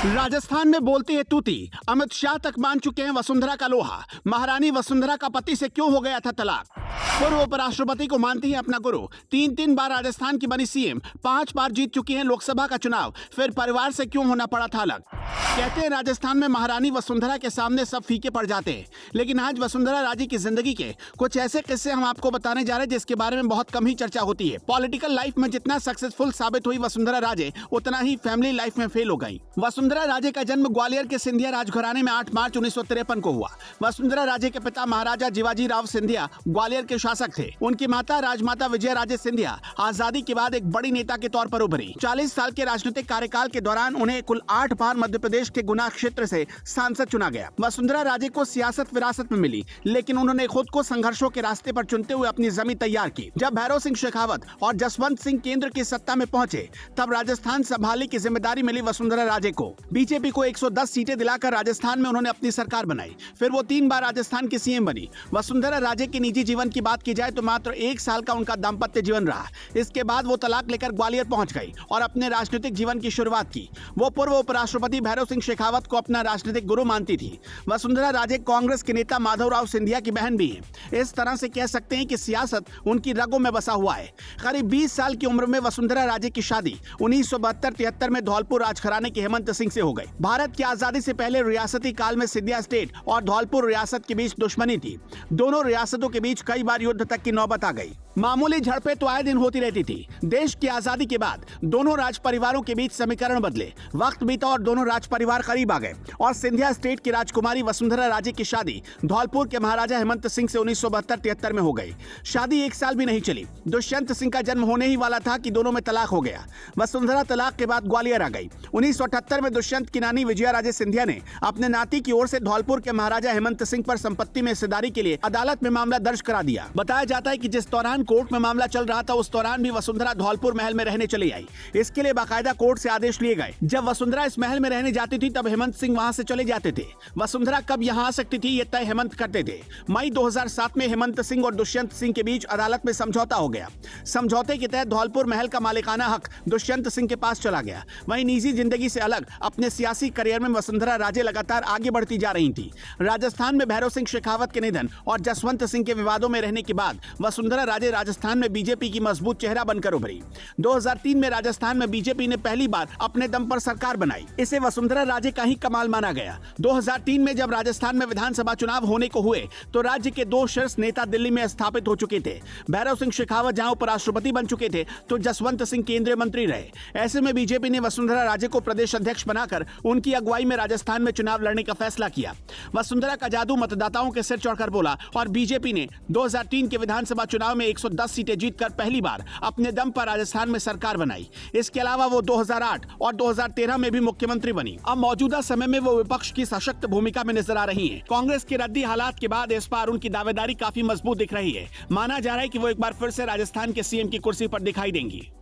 राजस्थान में बोलते हैं तूती। अमित शाह तक मान चुके हैं वसुंधरा का लोहा। महारानी वसुंधरा का पति से क्यों हो गया था तलाक। पूर्व उपराष्ट्रपति को मानती है अपना गुरु। तीन बार राजस्थान की बनी सीएम, 5 बार जीत चुकी हैं लोकसभा का चुनाव, फिर परिवार से क्यों होना पड़ा था अलग। कहते हैं राजस्थान में महारानी वसुंधरा के सामने सब फीके पड़ जाते हैं, लेकिन आज वसुंधरा राजे की जिंदगी के कुछ ऐसे किस्से हम आपको बताने जा रहे हैं जिसके बारे में बहुत कम ही चर्चा होती है। पॉलिटिकल लाइफ में जितना सक्सेसफुल साबित हुई वसुंधरा राजे, उतना ही फैमिली लाइफ में फेल हो गई। वसुंधरा राजे का जन्म ग्वालियर के सिंधिया राजघराने में 8 मार्च 1953 को हुआ। वसुंधरा राजे के पिता महाराजा जिवाजी राव सिंधिया ग्वालियर के शासक थे। उनकी माता राजमाता विजय राजे सिंधिया आजादी के बाद एक बड़ी नेता के तौर पर उभरी। 40 साल के राजनीतिक कार्यकाल के दौरान उन्हें कुल 8 बार मध्य प्रदेश के गुना क्षेत्र से सांसद चुना गया। वसुंधरा राजे को सियासत विरासत में मिली, लेकिन उन्होंने खुद को संघर्षों के रास्ते पर चुनते हुए अपनी जमीन तैयार की। जब भैरव सिंह शेखावत और जसवंत सिंह केंद्र की सत्ता में पहुंचे, तब राजस्थान संभालने की जिम्मेदारी मिली वसुंधरा राजे को। बीजेपी को 110 सीटें दिलाकर राजस्थान में उन्होंने अपनी सरकार बनाई। फिर वो 3 बार राजस्थान की सीएम बनी। वसुंधरा राजे के निजी जीवन की बात की जाए तो मात्र 1 साल का उनका दाम्पत्य जीवन रहा। इसके बाद वो तलाक लेकर ग्वालियर पहुंच गई और अपने राजनीतिक जीवन की शुरुआत की। वो पूर्व उपराष्ट्रपति भैरव सिंह शेखावत को अपना राजनीतिक गुरु मानती थी। वसुंधरा राजे कांग्रेस के नेता माधवराव सिंधिया की बहन भी है। इस तरह से कह सकते हैं कि सियासत उनकी रगों में बसा हुआ है। करीब 20 साल की उम्र में वसुंधरा राजे की शादी 1972-73 में धौलपुर राजघराने के हेमंत सिंह से हो गई। भारत की आजादी से पहले रियासती काल में सिंधिया स्टेट और धौलपुर रियासत के बीच दुश्मनी थी। दोनों रियासतों के बीच कई बार युद्ध तक की नौबत आ गई। मामूली झड़पें तो आए दिन होती रहती थी। देश की आजादी के बाद दोनों राज परिवारों के बीच समीकरण बदले। वक्त बीता और दोनों राज परिवार करीब आ गए और सिंधिया स्टेट की राजकुमारी वसुंधरा राजे की शादी धौलपुर के महाराजा हेमंत सिंह से 1972-73 में हो गई। शादी 1 साल भी नहीं चली। दुष्यंत सिंह का जन्म होने ही वाला था कि दोनों में तलाक हो गया। वसुंधरा तलाक के बाद ग्वालियर आ गई। 1978 में दुष्यंत की नानी विजया राजे सिंधिया ने अपने नाती की ओर से धौलपुर के महाराजा हेमंत सिंह पर संपत्ति में हिस्सेदारी के लिए अदालत में मामला दर्ज करा दिया। बताया जाता है कि जिस दौरान कोर्ट में मामला चल रहा था, उस दौरान भी वसुंधरा धौलपुर महल में रहने चली आई। इसके लिए बाकायदा कोर्ट से आदेश लिए गए। जब वसुंधरा इस महल में रहने जाती थी, तब हेमंत सिंह वहां से चले जाते थे। वसुंधरा कब यहां आ सकती थी, ये तय हेमंत करते थे। मई 2007 में हेमंत सिंह और दुष्यंत सिंह के बीच अदालत में समझौता हो गया। समझौते के तहत धौलपुर महल का मालिकाना हक दुष्यंत सिंह के पास चला गया। वहीं निजी जिंदगी से अलग अपने सियासी करियर में वसुंधरा राजे लगातार आगे बढ़ती जा रही थी। राजस्थान में भैरव सिंह शेखावत के निधन और जसवंत सिंह के विवादों में रहने के बाद वसुंधरा राजे राजस्थान में बीजेपी की मजबूत चेहरा बनकर उभरी। 2003 में राजस्थान में बीजेपी ने पहली बार अपने दम पर सरकार बनाई। इसे वसुंधरा राजे का ही कमाल माना गया। 2003 में जब राजस्थान में विधानसभा चुनाव होने को हुए, तो राज्य के 2 शीर्ष नेता दिल्ली में स्थापित हो चुके थे। भैरव सिंह शेखावत जहां उपराष्ट्रपति बन चुके थे, तो जसवंत सिंह केंद्रीय मंत्री रहे। ऐसे में बीजेपी ने वसुंधरा राजे को प्रदेश अध्यक्ष बनाकर उनकी अगुवाई में राजस्थान में चुनाव लड़ने का फैसला किया। वसुंधरा का जादू मतदाताओं के सिर चढ़कर बोला और बीजेपी ने 2003 के विधानसभा चुनाव में 110 सीटें जीतकर पहली बार अपने दम पर राजस्थान में सरकार बनाई। इसके अलावा वो 2008 और 2013 में भी मुख्यमंत्री बनी। अब मौजूदा समय में वो विपक्ष की सशक्त भूमिका में नजर आ रही हैं। कांग्रेस की रद्दी हालात के बाद इस बार उनकी दावेदारी काफी मजबूत दिख रही है। माना जा रहा है कि वो एक बार फिर से राजस्थान के सीएम की कुर्सी पर दिखाई देंगी।